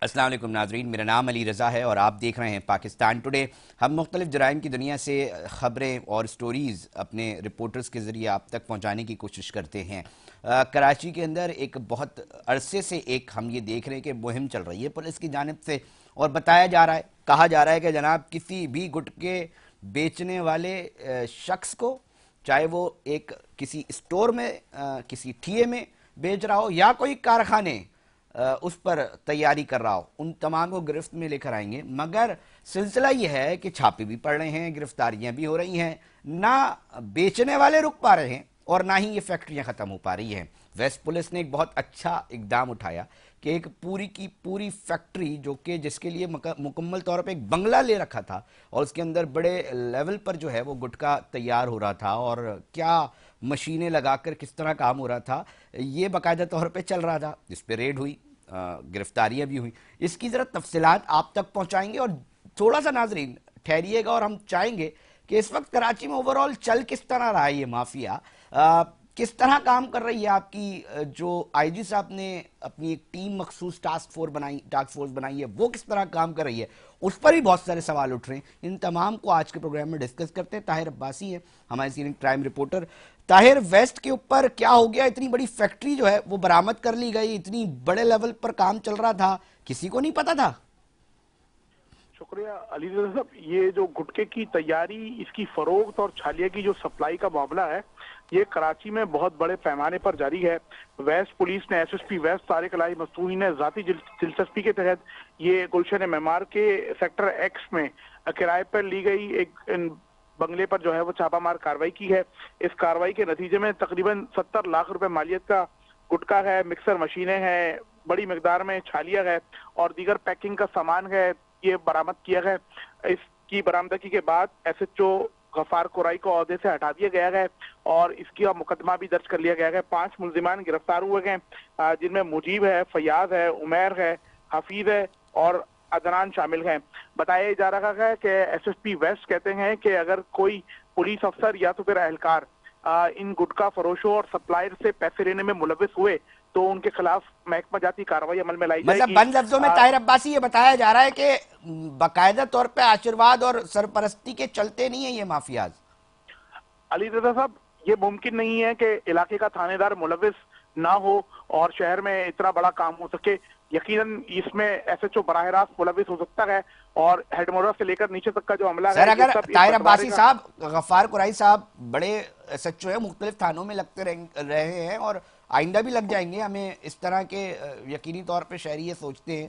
अस्सलाम वालेकुम नाज़रीन, मेरा नाम अली रज़ा है और आप देख रहे हैं पाकिस्तान टुडे। हम मुख्तलिफ जराइम की दुनिया से ख़बरें और स्टोरीज़ अपने रिपोर्टर्स के ज़रिए आप तक पहुँचाने की कोशिश करते हैं। कराची के अंदर एक बहुत अरसे से एक हम ये देख रहे हैं कि मुहिम चल रही है पुलिस की जानिब से, और बताया जा रहा है, कहा जा रहा है कि जनाब किसी भी गुटके बेचने वाले शख्स को, चाहे वो एक किसी स्टोर में किसी ठिए में बेच रहा हो या कोई कारखाने उस पर तैयारी कर रहा हो, उन तमाम को गिरफ्त में लेकर आएंगे। मगर सिलसिला यह है कि छापे भी पड़ रहे हैं, गिरफ्तारियां भी हो रही हैं, ना बेचने वाले रुक पा रहे हैं और ना ही ये फैक्ट्रियां खत्म हो पा रही हैं। वेस्ट पुलिस ने एक बहुत अच्छा इकदाम उठाया कि एक पूरी की पूरी फैक्ट्री, जो कि जिसके लिए मुकम्मल तौर पर एक बंगला ले रखा था और उसके अंदर बड़े लेवल पर जो है वो गुटखा तैयार हो रहा था और क्या मशीनें लगाकर किस तरह काम हो रहा था, ये बाकायदा तौर पे चल रहा था। इस पर रेड हुई, गिरफ्तारियां भी हुई। इसकी ज़रा तफसीलात आप तक पहुंचाएंगे और थोड़ा सा नाजरीन ठहरिएगा, और हम चाहेंगे कि इस वक्त कराची में ओवरऑल चल किस तरह रहा है ये माफिया, किस तरह काम कर रही है आपकी जो आईजी साहब ने अपनी एक टीम मखसूस टास्क फोर्स बनाई है, वो किस तरह काम कर रही है, उस पर भी बहुत सारे सवाल उठ रहे हैं। इन तमाम को आज के प्रोग्राम में डिस्कस करते हैं। ताहिर अब्बासी है हमारे सीनियर क्राइम रिपोर्टर। ताहिर, वेस्ट के ऊपर क्या हो गया? इतनी बड़ी फैक्ट्री जो है वो बरामद कर ली गई, इतनी बड़े लेवल पर काम चल रहा था, किसी को नहीं पता था? शुक्रिया अली रज़ा साहब। ये जो गुटके की तैयारी, इसकी फरोख्त और छालिया की जो सप्लाई का मामला है, ये कराची में बहुत बड़े पैमाने पर जारी है। वेस्ट पुलिस ने एसएसपी वेस्ट तारिक अलाई मस्तूरी ने जाती दिलचस्पी के तहत ये गुलशन मेमार के सेक्टर एक्स में किराए पर ली गई एक बंगले पर जो है वो छापामार कार्रवाई की है। इस कार्रवाई के नतीजे में तकरीबन 70 लाख रुपए मालियत का गुटखा है, मिक्सर मशीनें हैं, बड़ी मिकदार में छालिया है और दीगर पैकिंग का सामान है, ये बरामद किया गया। इसकी बरामदगी के बाद एसएचओ गफार कुराई को ओहदे से हटा दिया गया है और इसका मुकदमा भी दर्ज कर लिया गया है। 5 मुल्जिमान गिरफ्तार हुए गए, जिनमें मुजीब है, फयाज है, उमैर है, हफीज है और अदनान शामिल हैं। बताया जा रहा है कि एसएसपी वेस्ट कहते हैं कि अगर कोई पुलिस अफसर या तो फिर एहलकार इन गुटखा फरोशों और सप्लायर से पैसे लेने में मुलविस हुए तो उनके खिलाफ महकमा जाती कार्रवाई अमल में लाई जाएगी। मतलब बंद लफ्जों में ताहिर अब्बासी, ये बताया जा रहा है कि बाकायदा तौर पे आशीर्वाद और सरपरस्ती के चलते नहीं है ये माफियाज। अली रज़ा साहब, ये मुमकिन नहीं है कि इलाके का थानेदार मुलविस ना हो और शहर में इतना बड़ा काम हो सके। यकीनन इसमें एसएचओ बराह रास्त मुलविस हो सकता है और हेडमोरा से लेकर नीचे तक का जो अमला है। अगर ताहिर अब्बासी साहब, गफ्फार कुरैशी साहब बड़े एसएचओ है, मुख्तलिफ थानों में लगते रहे हैं और आइंदा भी लग जाएंगे। हमें इस तरह के यकीनी तौर पे शहरी ये सोचते हैं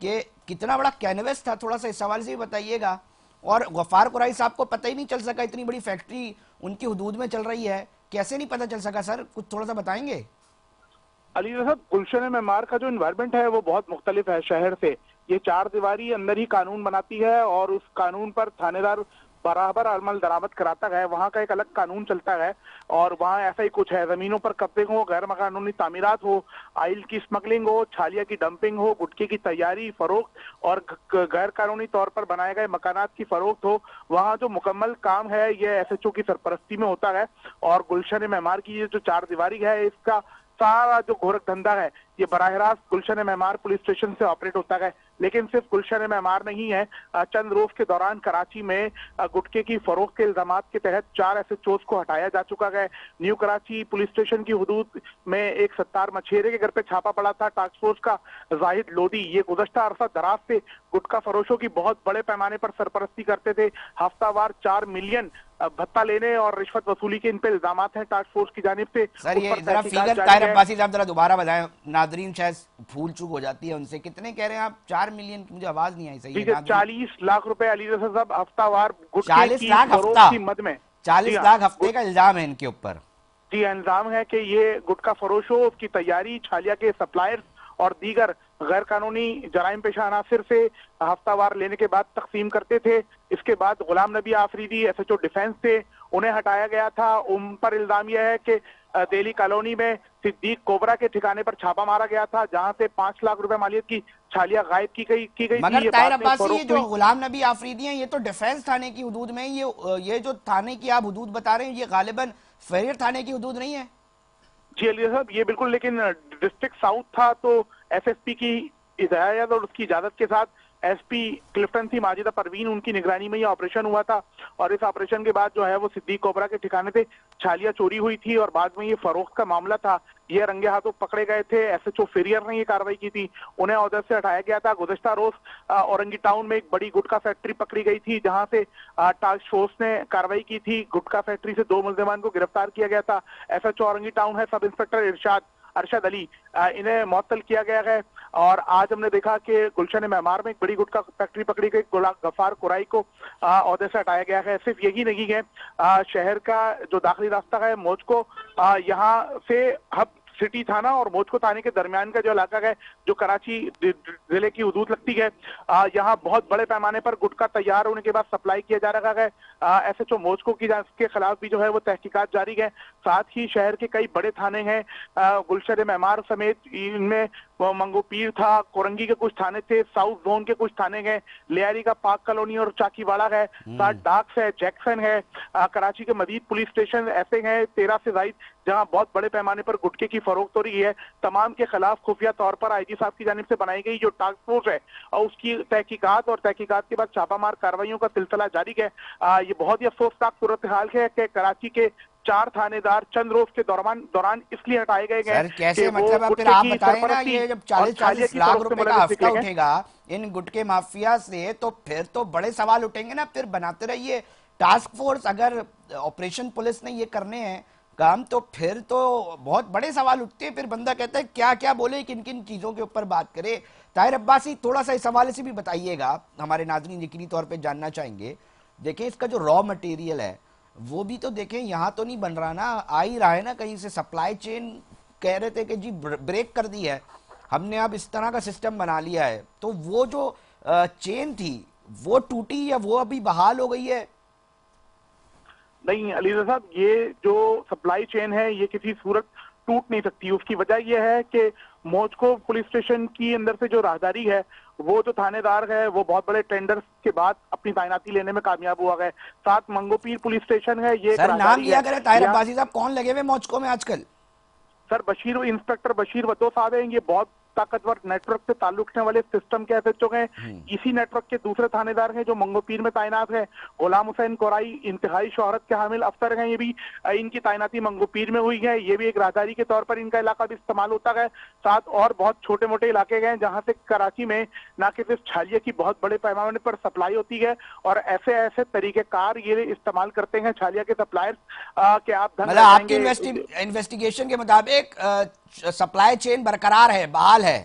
कि कितना बड़ा कैनवस था, थोड़ा सा इस सवाल से भी बताइएगा। और गफ्फार कुरैशी साहब को पता ही नहीं चल सका, इतनी बड़ी फैक्ट्री उनकी हुदूद में चल रही है, कैसे नहीं पता चल सका सर? कुछ थोड़ा सा बताएंगे। अली साहब, गुलशन मेमार का जो एनवायरनमेंट है वो बहुत मुख्तलिफ है शहर से। ये 4 दीवारी अंदर ही कानून बनाती है और उस कानून पर थानेदार बराबर अमल दरामद कराता है। वहाँ का एक अलग कानून चलता है और वहाँ ऐसा ही कुछ है। जमीनों पर कब्जे हो, गैर कानूनी तामीरात हो, आइल की स्मगलिंग हो, छालिया की डंपिंग हो, गुटखे की तैयारी, फरोख्त और गैर कानूनी तौर पर बनाए गए मकानात की फरोख्त हो, वहाँ जो मुकम्मल काम है ये एसएचओ की सरपरस्ती में होता है। और गुलशन मेमार की ये जो 4 दीवारी है, इसका सारा जो गोरख धंधा है ये बराह रास्त गुलशन मेमार पुलिस स्टेशन से ऑपरेट होता है। लेकिन सिर्फ गुलशन मेमार नहीं है, चंद रोज के दौरान कराची में गुटखे की फरोख्त के इल्जामात के तहत 4 एसएचओज को हटाया जा चुका है। न्यू कराची पुलिस स्टेशन की हुदूद में एक सत्तार मछेरे के घर पे छापा पड़ा था टास्क फोर्स का जाहिद लोधी। ये गुज़श्ता अरसा दराज से गुटखा फरोशों की बहुत बड़े पैमाने पर सरपरस्ती करते थे। हफ्तावार 4 मिलियन भत्ता लेने और रिश्वत वसूली के इन पे इल्जाम हैं टास्क फोर्स की जानिब से। सर ये जरा फिगर ताहिर अब्बासी साहब जरा दोबारा बताएं, नादरीन शायद भूल चूक हो जाती है उनसे। कितने कह रहे हैं आप? 4 मिलियन? मुझे आवाज नहीं आई सही है। 40 लाख रुपए अली रज़ा साहब हफ्तावार 40 लाख हफ्ता की मद में 40 लाख हफ्ते का इल्जाम है इनके ऊपर। जी, इल्जाम है कि ये गुटखा फरोशों, उसकी तैयारी, छालिया के सप्लायर्स और दीगर गैर कानूनी जराइम पेशा अनासिर से हफ्तावार लेने के बाद तकसीम करते थे। इसके बाद गुलाम नबी आफरीदी एसएचओ डिफेंस थे, उन्हें हटाया गया था। उन पर इल्जाम यह है कि दिल्ली कॉलोनी में सिद्दीक कोबरा के ठिकाने पर छापा मारा गया था, जहां से 5 लाख रुपए मालियत की छालिया गायब की गई मगर ताहिर अब्बासी, ये जो गुलाम नबी आफरीदी हैं ये तो डिफेंस थाने की हुदूद में, ये जो थाने की आप हुदूद बता रहे हैं ये गालिबन फेरियर थाने की हुदूद नहीं है। जी अली साहब, ये बिल्कुल, लेकिन डिस्ट्रिक्ट साउथ था तो एसएसपी की हिदायत और उसकी इजाजत के साथ एसपी क्लिफ्टन थी माजिदा परवीन, उनकी निगरानी में ये ऑपरेशन हुआ था। और इस ऑपरेशन के बाद जो है वो सिद्दीक कोबरा के ठिकाने से छालियां चोरी हुई थी और बाद में ये फरोख्त का मामला था। ये रंगे हाथों पकड़े गए थे। एसएचओ फेरियर ने ये कार्रवाई की थी, उन्हें ओहदे से हटाया गया था। गुज़िश्ता रोज औरंगी टाउन में एक बड़ी गुटखा फैक्ट्री पकड़ी गई थी, जहां से टास्क फोर्स ने कार्रवाई की थी। गुटखा फैक्ट्री से 2 मुल्जिमान को गिरफ्तार किया गया था। एसएचओ औरंगी टाउन है सब इंस्पेक्टर अरशद अली, इन्हें मुअत्तल किया गया है। और आज हमने देखा कि गुलशन मेमार में एक बड़ी गुटखा फैक्ट्री पकड़ी गई, गफार कुराई को ओहदे से हटाया गया है। सिर्फ यही नहीं है, शहर का जो दाखिली रास्ता है मौज को, यहाँ से हब सिटी थाना और मोजको थाने के दरमियान का जो इलाका है, जो कराची जिले की हदूद लगती है, यहाँ बहुत बड़े पैमाने पर गुटखा तैयार होने के बाद सप्लाई किया जा रहा है। एसएचओ मोजको की के खिलाफ भी जो है वो तहकीकात जारी है। साथ ही शहर के कई बड़े थाने हैं, गुलशन मेमार समेत, इनमें मंगोपीर था, कोरंगी के कुछ थाने थे, साउथ जोन के कुछ थाने हैं, लियारी का पाक कॉलोनी और चाकीवाड़ा है, साथ डाक्स है, जैक्सन है, कराची के मजीद पुलिस स्टेशन ऐसे हैं 13 से ज्यादा, जहां बहुत बड़े पैमाने पर गुटखे की फरोख्त हो रही है। तमाम के खिलाफ खुफिया तौर पर आईजी साहब की जानिब से बनाई गई जो टास्क फोर्स है और उसकी तहकीकात और तहकीकात के बाद छापामार कार्रवाइयों का सिलसिला जारी है। ये बहुत ही अफसोसनाक सूरत हाल है कि कराची के 4 थानेदार चंद रोज के दौरान इसलिए हटाए गए सर कैसे, मतलब अब फिर आप बताएं ना, ये जब 40-40 लाख रुपए का हफ्ता उठेगा इन गुटके माफिया से, तो फिर तो बड़े सवाल उठेंगे ना। फिर बनाते रहिए टास्क फोर्स, अगर ऑपरेशन पुलिस ने ये करने हैं काम, तो फिर तो बहुत बड़े सवाल उठते हैं। फिर बंदा कहता है क्या क्या बोले, किन किन चीजों के ऊपर बात करे। ताहिर अब्बासी, थोड़ा सा इस हवाले से भी बताइएगा, हमारे नाज़रीन यकीनी तौर पे जानना चाहेंगे। देखिए इसका जो रॉ मटेरियल है वो भी तो देखें, यहाँ तो नहीं बन रहा ना, आ ही रहा है ना कहीं से। सप्लाई चेन कह रहे थे कि जी ब्रेक कर दी है हमने, अब इस तरह का सिस्टम बना लिया है, तो वो जो चेन थी वो टूटी या वो अभी बहाल हो गई है? नहीं अली रज़ा साहब, ये जो सप्लाई चेन है ये किसी सूरत टूट नहीं सकती। उसकी वजह यह है कि मौजको पुलिस स्टेशन की अंदर से जो राहदारी है, वो जो थानेदार है वो बहुत बड़े टेंडर्स के बाद अपनी तैनाती लेने में कामयाब हुआ है। साथ मंगोपीर पुलिस स्टेशन है, ये सर नाम लिया करें ताहिर अब्बासी साहब, कौन लगे हुए मौजको में आजकल? सर इंस्पेक्टर बशीर वद्दो साहब हैं। ये बहुत ताकतवर नेटवर्क से ताल्लुक रखने वाले सिस्टम के एसएचओ हैं। इसी नेटवर्क के दूसरे थानेदार हैं जो मंगोपीर में तैनात है, गुलाम हुसैन कोराई, इंतहाई शोहरत के हामिल अफसर हैं। ये भी, इनकी तैनाती मंगोपीर में हुई है। ये भी एक राहदारी के तौर पर इनका इलाका भी इस्तेमाल होता है। साथ और बहुत छोटे मोटे इलाके गए जहां से कराची में न कि सिर्फ छालिया की बहुत बड़े पैमाने पर सप्लाई होती है, और ऐसे ऐसे तरीकेकार ये इस्तेमाल करते हैं छालिया के सप्लायर्स कि आप मतलब आपकी इन्वेस्टिगेशन के मुताबिक सप्लाई चेन बरकरार है, बहाल है?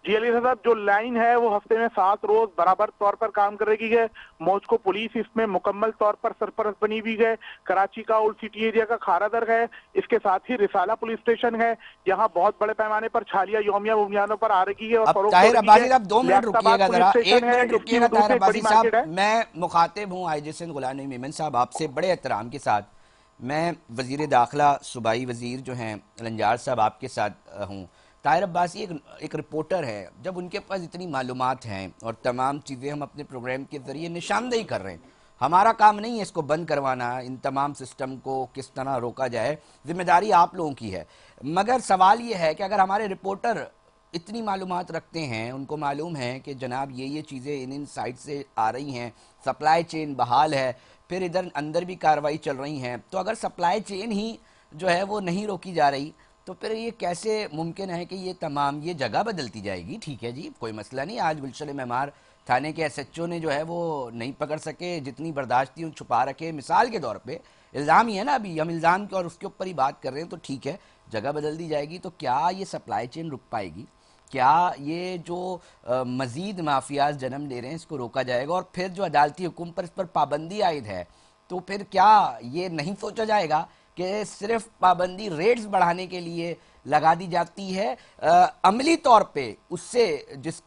जी अली साहब, जो लाइन है वो हफ्ते में 7 रोज बराबर तौर पर काम कर रही है। मौजको पुलिस इसमें मुकम्मल तौर पर सरपरस्त बनी हुई है। कराची का ओल्ड सिटी एरिया का खारादर है, इसके साथ ही रिसाला पुलिस स्टेशन है। यहाँ बहुत बड़े पैमाने पर छालिया योमिया बुनियादों पर आ रही है। और ताहिर अब्बासी साहब 2 मिनट रुकिएगा, जरा 1 मिनट रुकिएगा ताहिर अब्बासी साहब। मैं मुखातिब हूँ आईजी सिंध गुलाम नबी मेमन साहब आपसे बड़े एहतराम के साथ। मैं वजीर दाखिला सूबाई वजीर जो हैं लंजार साहब आपके साथ हूँ। ताहिर अब्बासी एक रिपोर्टर है, जब उनके पास इतनी मालूमात हैं और तमाम चीज़ें हम अपने प्रोग्राम के ज़रिए निशानदेही कर रहे हैं, हमारा काम नहीं है इसको बंद करवाना, इन तमाम सिस्टम को किस तरह रोका जाए, जिम्मेदारी आप लोगों की है। मगर सवाल ये है कि अगर हमारे रिपोर्टर इतनी मालूमात रखते हैं, उनको मालूम है कि जनाब ये चीज़ें इन साइड से आ रही हैं, सप्लाई चेन बहाल है, फिर इधर अंदर भी कार्रवाई चल रही हैं, तो अगर सप्लाई चेन ही जो है वो नहीं रोकी जा रही, तो फिर ये कैसे मुमकिन है कि ये जगह बदलती जाएगी? ठीक है जी, कोई मसला नहीं। आज गुलशन मेमार थाने के एसएचओ ने जो है वो नहीं पकड़ सके, जितनी बर्दाश्त थी छुपा रखे। मिसाल के तौर पे इल्ज़ाम ही है ना, अभी हम इल्ज़ाम के और उसके ऊपर ही बात कर रहे हैं, तो ठीक है जगह बदल दी जाएगी, तो क्या ये सप्लाई चेन रुक पाएगी? क्या ये जो मज़ीद माफियाज जन्म ले रहे हैं इसको रोका जाएगा? और फिर जो अदालती हुक्म पर इस पर पाबंदी आयद है, तो फिर क्या ये नहीं सोचा जाएगा कि सिर्फ पाबंदी रेट्स बढ़ाने के लिए लगा दी जाती है, अमली तौर पे उससे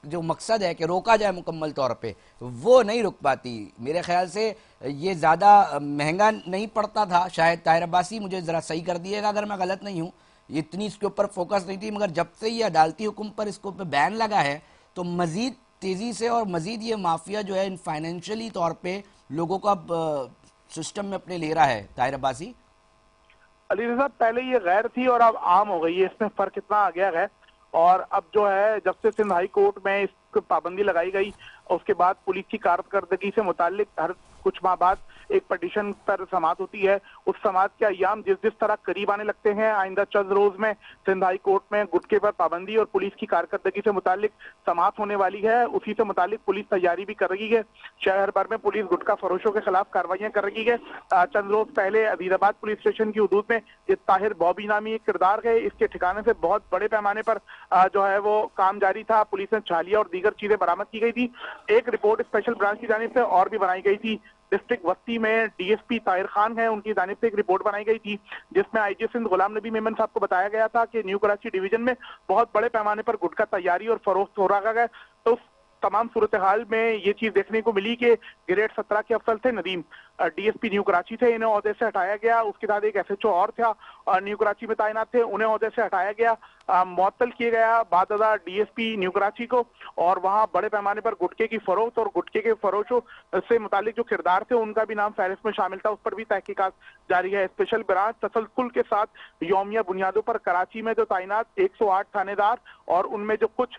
जो मकसद है कि रोका जाए मुकम्मल तौर पे, वो नहीं रुक पाती? मेरे ख्याल से ये ज़्यादा महंगा नहीं पड़ता था शायद। ताहिर अब्बासी मुझे ज़रा सही कर दिएगा अगर मैं गलत नहीं हूँ, इतनी इसके ऊपर फोकस नहीं थी, मगर जब से ये अदालती हुक्म पर इसको पे बैन लगा है तो मज़ीद तेज़ी से और मज़ीद ये माफिया जो है इन फाइनेंशियली तौर पर लोगों का सिस्टम में अपने ले रहा है। ताहिर अब्बासी अली साहब, पहले ये गैर थी और अब आम हो गई है, इसमें फर्क इतना आ गया है। और अब जो है जब से सिंध हाई कोर्ट में इस पाबंदी लगाई गई, उसके बाद पुलिस की कारकर्दगी से मुतालिक हर कुछ माह बाद एक पटिशन पर समाअत होती है। उस समाअत के अय्याम जिस जिस तरह करीब आने लगते हैं, आइंदा चंद रोज में सिंध हाई कोर्ट में गुटखे पर पाबंदी और पुलिस की कारकर्दगी से मुतालिक समाअत होने वाली है। उसी से मुतालिक पुलिस तैयारी भी कर रही है। शहर भर में पुलिस गुटखा फरोशों के खिलाफ कार्रवाइयां कर रही है। चंद रोज पहले अदीलाबाद पुलिस स्टेशन की हदूद में ये ताहिर बॉबी नामी एक किरदार है, इसके ठिकाने से बहुत बड़े पैमाने पर जो है वो काम जारी था। पुलिस ने छालिया और दीगर चीजें बरामद की गई थी। एक रिपोर्ट स्पेशल ब्रांच की जानिब से और भी बनाई गई थी। डिस्ट्रिक्ट वस्ती में डीएसपी ताहिर खान है, उनकी जानिब से एक रिपोर्ट बनाई गई थी जिसमें आईजी सिंध गुलाम नबी मेमन साहब को बताया गया था कि न्यू कराची डिवीजन में बहुत बड़े पैमाने पर गुटखा तैयारी और फरोख्त हो रहा है। तो तमाम सूरत हाल में ये चीज देखने को मिली कि ग्रेड 17 के अफसर थे नदीम, डीएसपी न्यू कराची थे, इन्हें ओहदे से हटाया गया। उसके साथ एक एसएचओ और था न्यू कराची में तैनात थे, उन्हें ओहदे से हटाया गया, मुअत्तल किया गया बाददा डीएसपी न्यू कराची को। और वहां बड़े पैमाने पर गुटखे की फरोख्त और गुटखे के फरोशों से मुतालिक जो किरदार थे उनका भी नाम फहरिस्त में शामिल था, उस पर भी तहकीकात जारी है। स्पेशल ब्रांच तसलसल के साथ यौमिया बुनियादों पर कराची में जो तैनात 108 थानेदार और उनमें जो कुछ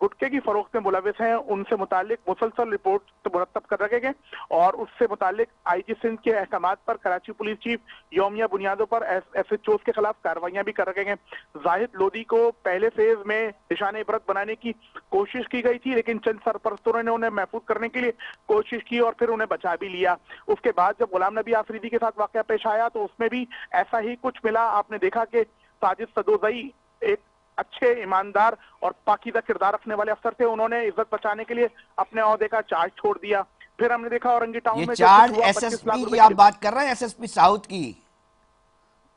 गुटखे की फरोख्त में मुलविस हैं उनसे मुतालिक मुसलसल रिपोर्ट मुरतब कर रखे गए और उससे मुतालिक आईजी सिंध के अहकामात पर कराची पुलिस चीफ यौमिया बुनियादों पर एसएचओ के खिलाफ कार्रवाइयां भी कर रखे गए। जाहिद लोधी को पहले फेज में निशाने इबरत बनाने की कोशिश की गई थी, लेकिन चंद सरपरस्तों ने उन्हें महफूज करने के लिए कोशिश की और फिर उन्हें बचा भी लिया। उसके बाद जब गुलाम नबी आफरीदी के साथ वाकया पेश आया तो उसमें भी ऐसा ही कुछ मिला। आपने देखा कि साजिद सदोजई एक अच्छे ईमानदार और पाकीज़ा किरदार रखने वाले अफसर थे, उन्होंने इज्जत बचाने के लिए अपने ओहदे का चार्ज छोड़ दिया। फिर हमने देखा औरंगी टाउन में चार्ज एसएसपी की आप बात कर रहे हैं, एसएसपी साउथ की?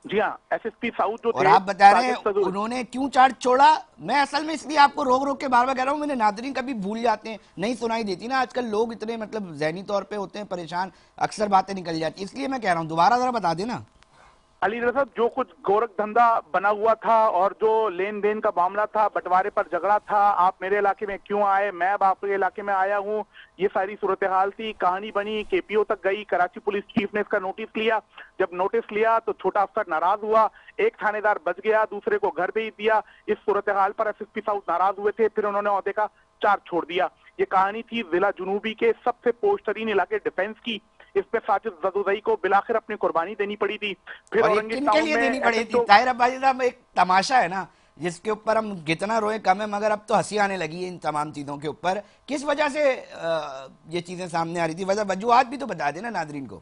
जी हाँ, एसएसपी साउथ जो और थे, आप बता रहे हैं उन्होंने क्यों चार्ज छोड़ा? मैं असल में इसलिए आपको रोक रोक के बार बार कह रहा हूँ, मैंने नादरीन कभी भूल जाते हैं, नहीं सुनाई देती ना, आजकल लोग इतने मतलब ज़हनी तौर पे होते हैं परेशान, अक्सर बातें निकल जाती, इसलिए मैं कह रहा हूँ दोबारा जरा बता देना। अली रजा साहब, जो कुछ गोरख धंधा बना हुआ था और जो लेन देन का मामला था, बंटवारे पर झगड़ा था, आप मेरे इलाके में क्यों आए, मैं अब आपके इलाके में आया हूँ, ये सारी सूरत हाल थी। कहानी बनी, केपीओ तक गई, कराची पुलिस चीफ ने इसका नोटिस लिया। जब नोटिस लिया तो छोटा अफसर नाराज हुआ, एक थानेदार बच गया, दूसरे को घर भेज दिया। इस सूरत हाल पर एसएसपी साउथ नाराज हुए थे, फिर उन्होंने ओहदे का चार्ज छोड़ दिया। ये कहानी थी जिला जुनूबी के सबसे पोस्टरीन इलाके डिफेंस की। इसमें साजिद सदोजई को बिलाखिर अपनी कुर्बानी देनी पड़ी थी। फिर औरंगी टाउन में देनी पड़ी थी ताहिर अब्बासी साहब, एक तमाशा है ना जिसके ऊपर हम कितना रोए कम है, मगर अब तो हंसी आने लगी है इन तमाम चीजों के ऊपर। किस वजह से ये चीजें सामने आ रही थी? वजूहात भी तो बता देना नादरीन को।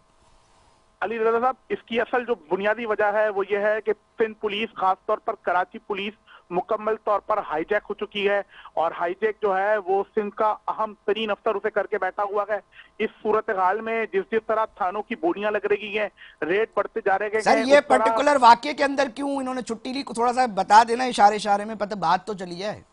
अली रजा साहब, इसकी असल जो बुनियादी वजह है वो ये है कि सिंध पुलिस, खासतौर पर कराची पुलिस मुकम्मल तौर पर हाईजैक हो चुकी है और हाईजैक जो है वो सिंध का अहम तरीन अफसर उसे करके बैठा हुआ है। इस सूरत हाल में जिस जिस तरह थानों की बोलियां लग रही हैं, रेट बढ़ते जा रहे हैं। सर ये पर्टिकुलर वाक्य के अंदर क्यों इन्होंने छुट्टी ली, थोड़ा सा बता देना इशारे इशारे में, पता बात तो चली जाए।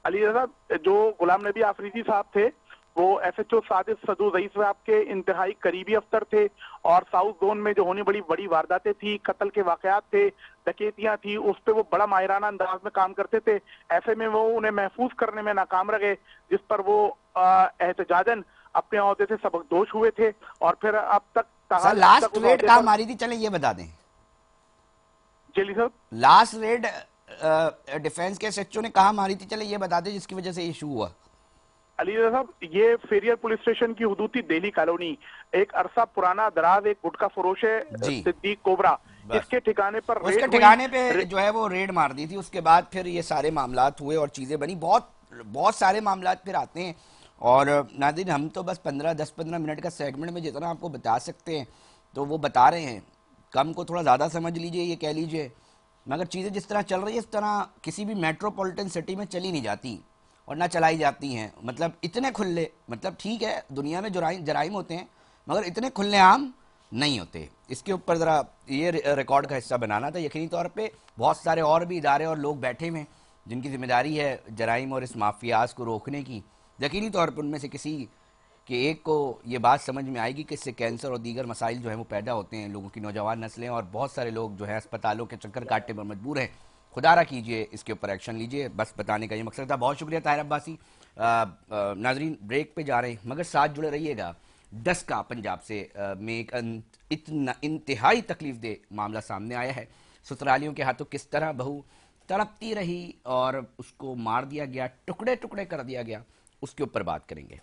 अली रजा, जो गुलाम नबी आफरीदी साहब थे वो एसएचओ साजिद सदोजई साहब के इंतहाई करीबी अफसर थे और साउथ जोन में जो होने बड़ी बड़ी वारदातें थी, कत्ल के वाकयात थे, डकैतियां थी, उस पर वो बड़ा माहिराना अंदाज में काम करते थे। ऐसे में वो उन्हें महफूज करने में नाकाम रहे, जिस पर वो एहतजाजन अपने ओहदे से सबकदोश हुए थे। और फिर अब तक लास्ट रेड कहाँ मारी थी, चले ये बता दें। जेली साहब, लास्ट रेड डिफेंस के एसएचओ ने कहाँ मारी थी, चले ये बता दें जिसकी वजह से इशू हुआ। अली साहब, ये फेरियर पुलिस स्टेशन की हुदूद थी, दिल्ली कॉलोनी। एक अरसा पुराना दराज एक गुटखा फरोश है सिद्दीक कोबरा, इसके ठिकाने पर उसके ठिकाने पे जो है वो रेड मार दी थी। उसके बाद फिर ये सारे मामलात हुए और चीजें बनी, बहुत सारे मामलात फिर आते हैं। और नाज़रीन, हम तो बस 10-15 मिनट का सेगमेंट में जितना आपको बता सकते हैं तो वो बता रहे हैं। कम को थोड़ा ज़्यादा समझ लीजिए, ये कह लीजिए, मगर चीज़ें जिस तरह चल रही है इस तरह किसी भी मेट्रोपॉलिटन सिटी में चली नहीं जाती और ना चलाई जाती हैं। मतलब इतने खुले, मतलब ठीक है दुनिया में जराइम होते हैं मगर इतने खुलेआम नहीं होते। इसके ऊपर ज़रा ये रिकॉर्ड का हिस्सा बनाना था। यकीनी तौर पे बहुत सारे और भी इदारे और लोग बैठे हुए हैं जिनकी जिम्मेदारी है जराइम और इस माफियाज को रोकने की। यकीनी तौर पर उनमें से किसी के एक को ये बात समझ में आएगी कि इससे कैंसर और दीगर मसाइल जो है वो पैदा होते हैं, लोगों की नौजवान नस्लें और बहुत सारे लोग जो है अस्पतालों के चक्कर काटने पर मजबूर हैं। खुदारा कीजिए, इसके ऊपर एक्शन लीजिए, बस बताने का ये मकसद था। बहुत शुक्रिया ताहिर अब्बासी। नाजरीन ब्रेक पे जा रहे हैं मगर साथ जुड़े रहिएगा। डस्का पंजाब से में एक इतना इंतहाई तकलीफ दे मामला सामने आया है। ससुरालियों के हाथों किस तरह बहू तड़पती रही और उसको मार दिया गया, टुकड़े टुकड़े कर दिया गया, उसके ऊपर बात करेंगे।